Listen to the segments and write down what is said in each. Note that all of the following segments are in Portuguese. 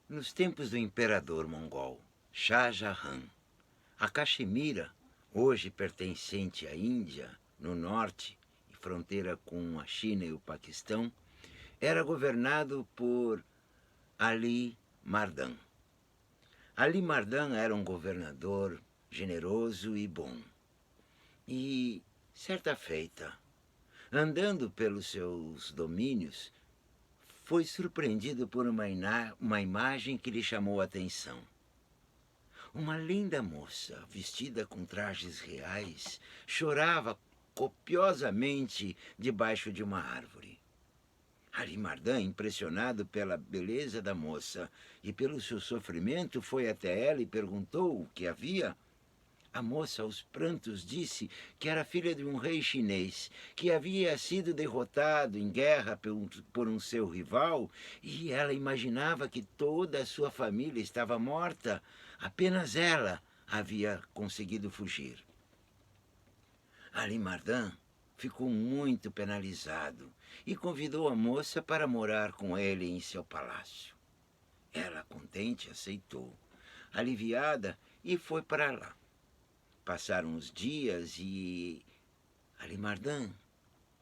Nos tempos do imperador mongol Shah Jahan, a Caxemira, hoje pertencente à Índia, no norte e fronteira com a China e o Paquistão, era governado por Ali Mardan. Ali Mardan era um governador generoso e bom. E, certa feita, andando pelos seus domínios, foi surpreendido por uma imagem que lhe chamou a atenção. Uma linda moça, vestida com trajes reais, chorava copiosamente debaixo de uma árvore. Ali Mardan, impressionado pela beleza da moça e pelo seu sofrimento, foi até ela e perguntou o que havia. A moça, aos prantos, disse que era filha de um rei chinês, que havia sido derrotado em guerra por um seu rival, e ela imaginava que toda a sua família estava morta. Apenas ela havia conseguido fugir. Ali Mardan ficou muito penalizado e convidou a moça para morar com ele em seu palácio. Ela, contente, aceitou, aliviada, e foi para lá. Passaram os dias e Ali Mardan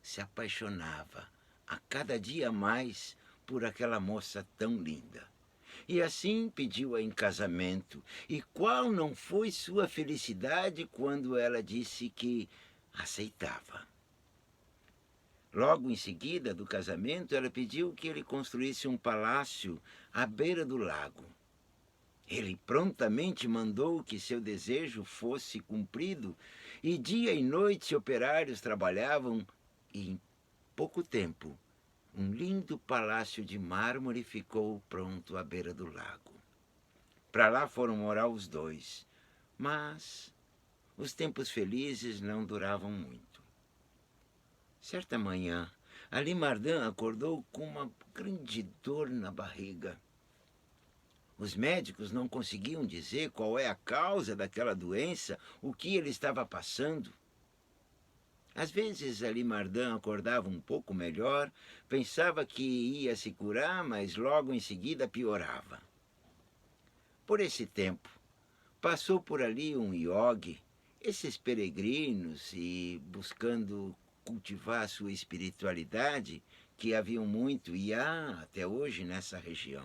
se apaixonava a cada dia mais por aquela moça tão linda. E assim pediu-a em casamento. E qual não foi sua felicidade quando ela disse que aceitava? Logo em seguida do casamento, ela pediu que ele construísse um palácio à beira do lago. Ele prontamente mandou que seu desejo fosse cumprido, e dia e noite operários trabalhavam, e em pouco tempo um lindo palácio de mármore ficou pronto à beira do lago. Para lá foram morar os dois, mas os tempos felizes não duravam muito. Certa manhã, Ali Mardan acordou com uma grande dor na barriga. Os médicos não conseguiam dizer qual é a causa daquela doença, o que ele estava passando. Às vezes Ali Mardan acordava um pouco melhor, pensava que ia se curar, mas logo em seguida piorava. Por esse tempo, passou por ali um iogue, esses peregrinos e buscando cultivar sua espiritualidade, que haviam muito e há até hoje nessa região.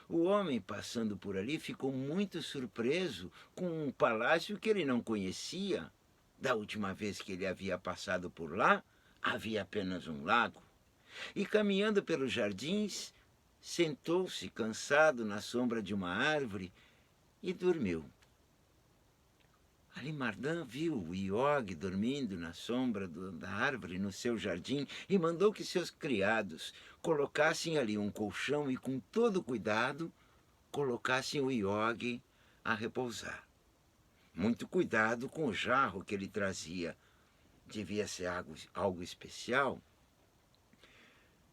O homem, passando por ali, ficou muito surpreso com um palácio que ele não conhecia. Da última vez que ele havia passado por lá, havia apenas um lago. E caminhando pelos jardins, sentou-se cansado na sombra de uma árvore e dormiu. Ali Mardan viu o iogue dormindo na sombra da árvore no seu jardim e mandou que seus criados colocassem ali um colchão e, com todo cuidado, colocassem o iogue a repousar. Muito cuidado com o jarro que ele trazia. Devia ser algo especial.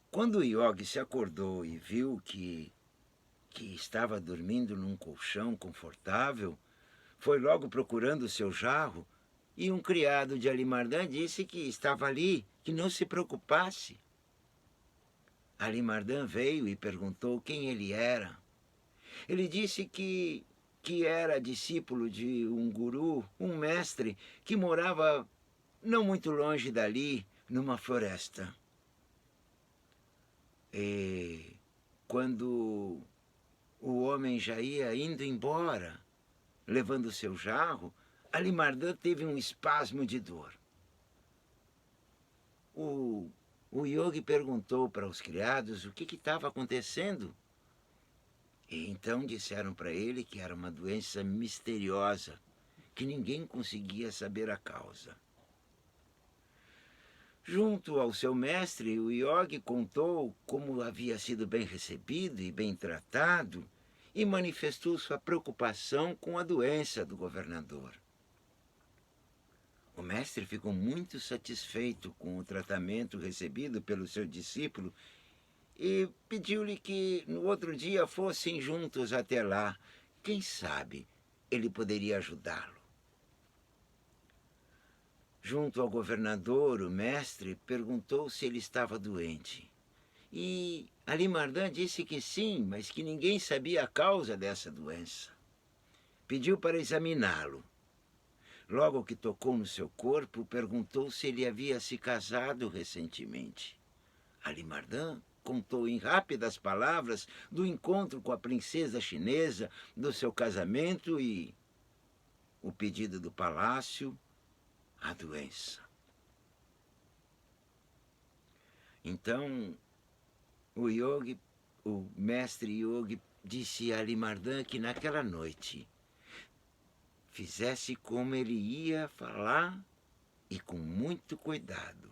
Quando o iogue se acordou e viu que estava dormindo num colchão confortável, foi logo procurando o seu jarro, e um criado de Ali Mardan disse que estava ali, que não se preocupasse. Ali Mardan veio e perguntou quem ele era. Ele disse que era discípulo de um guru, um mestre, que morava não muito longe dali, numa floresta. E quando o homem já ia indo embora, levando seu jarro, Ali Mardan teve um espasmo de dor. O, o yogi perguntou para os criados o que estava acontecendo. E então disseram para ele que era uma doença misteriosa, que ninguém conseguia saber a causa. Junto ao seu mestre, o yogi contou como havia sido bem recebido e bem tratado e manifestou sua preocupação com a doença do governador. O mestre ficou muito satisfeito com o tratamento recebido pelo seu discípulo e pediu-lhe que no outro dia fossem juntos até lá. Quem sabe ele poderia ajudá-lo. Junto ao governador, o mestre perguntou se ele estava doente. E Alimardã disse que sim, mas que ninguém sabia a causa dessa doença. Pediu para examiná-lo. Logo que tocou no seu corpo, perguntou se ele havia se casado recentemente. Alimardã contou em rápidas palavras do encontro com a princesa chinesa, do seu casamento e o pedido do palácio, a doença. Então, o mestre Yogi, disse a Alimardã que naquela noite fizesse como ele ia falar e com muito cuidado.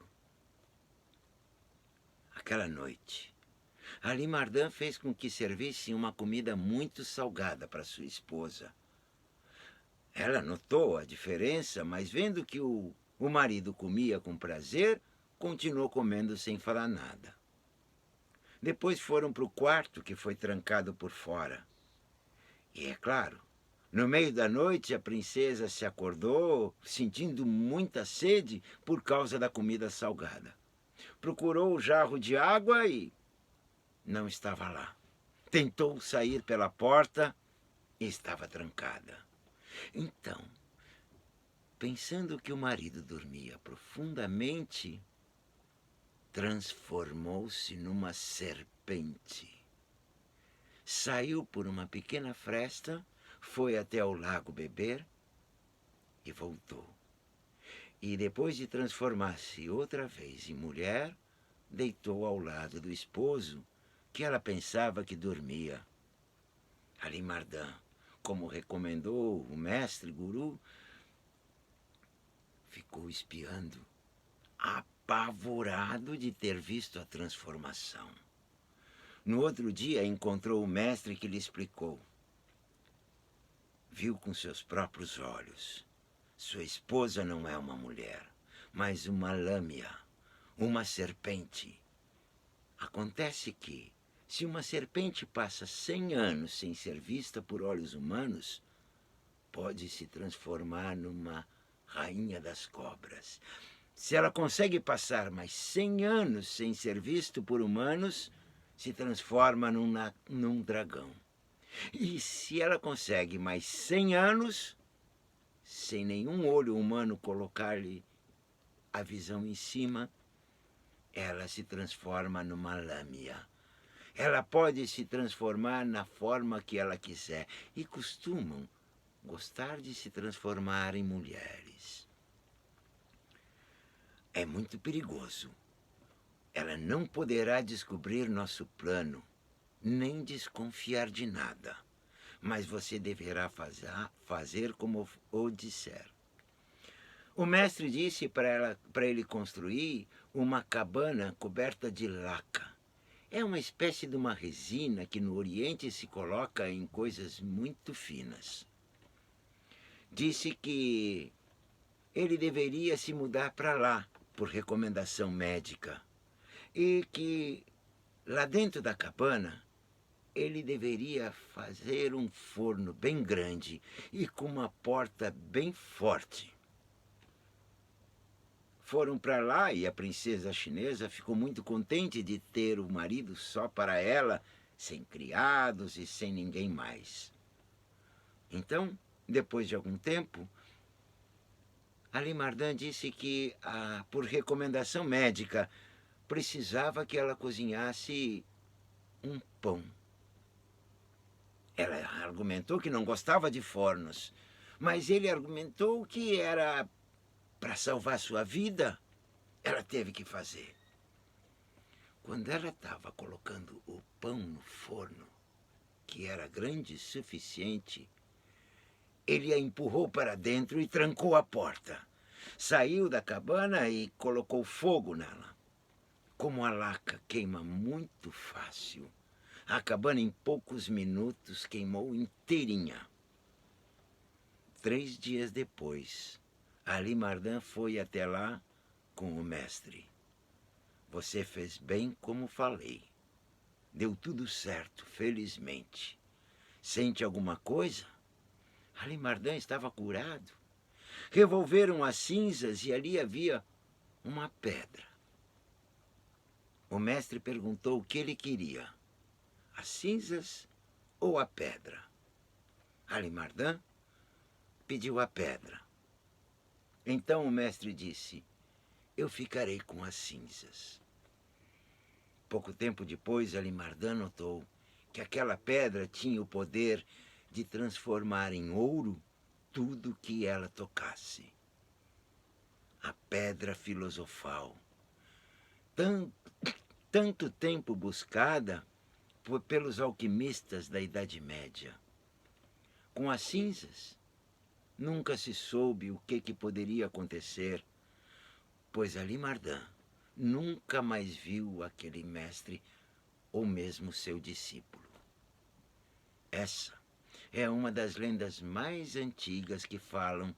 Aquela noite, Alimardã fez com que servissem uma comida muito salgada para sua esposa. Ela notou a diferença, mas vendo que o marido comia com prazer, continuou comendo sem falar nada. Depois foram para o quarto, que foi trancado por fora. E é claro, no meio da noite a princesa se acordou sentindo muita sede por causa da comida salgada. Procurou o jarro de água e não estava lá. Tentou sair pela porta e estava trancada. Então, pensando que o marido dormia profundamente, transformou-se numa serpente. Saiu por uma pequena fresta, foi até o lago beber e voltou. E depois de transformar-se outra vez em mulher, deitou ao lado do esposo, que ela pensava que dormia. Alimardã, como recomendou o mestre guru, ficou espiando, apavorado de ter visto a transformação. No outro dia encontrou o mestre, que lhe explicou. Viu com seus próprios olhos. Sua esposa não é uma mulher, mas uma lâmia, uma serpente. Acontece que, se uma serpente passa 100 anos sem ser vista por olhos humanos, pode se transformar numa rainha das cobras. Se ela consegue passar mais 100 anos sem ser visto por humanos, se transforma num dragão. E se ela consegue mais 100 anos, sem nenhum olho humano colocar-lhe a visão em cima, ela se transforma numa lâmia. Ela pode se transformar na forma que ela quiser e costumam gostar de se transformar em mulheres. É muito perigoso. Ela não poderá descobrir nosso plano, nem desconfiar de nada. Mas você deverá fazer como o disser. O mestre disse para ele construir uma cabana coberta de laca. É uma espécie de uma resina que no Oriente se coloca em coisas muito finas. Disse que ele deveria se mudar para lá, por recomendação médica, e que lá dentro da cabana ele deveria fazer um forno bem grande e com uma porta bem forte. Foram para lá e a princesa chinesa ficou muito contente de ter o marido só para ela, sem criados e sem ninguém mais. Então, depois de algum tempo, Alimardã disse que, por recomendação médica, precisava que ela cozinhasse um pão. Ela argumentou que não gostava de fornos, mas ele argumentou que era para salvar sua vida. Ela teve que fazer. Quando ela estava colocando o pão no forno, que era grande o suficiente, ele a empurrou para dentro e trancou a porta. Saiu da cabana e colocou fogo nela. Como a laca queima muito fácil, a cabana em poucos minutos queimou inteirinha. 3 dias depois, Alimardã foi até lá com o mestre. Você fez bem como falei. Deu tudo certo, felizmente. Sente alguma coisa? Alimardã estava curado. Revolveram as cinzas e ali havia uma pedra. O mestre perguntou o que ele queria, as cinzas ou a pedra. Alimardã pediu a pedra. Então o mestre disse: eu ficarei com as cinzas. Pouco tempo depois, Alimardã notou que aquela pedra tinha o poder de transformar em ouro tudo que ela tocasse. A pedra filosofal, tanto tempo buscada pelos alquimistas da Idade Média. Com as cinzas, nunca se soube o que poderia acontecer, pois Alimardã nunca mais viu aquele mestre ou mesmo seu discípulo. Essa é uma das lendas mais antigas que falam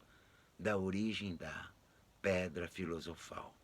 da origem da pedra filosofal.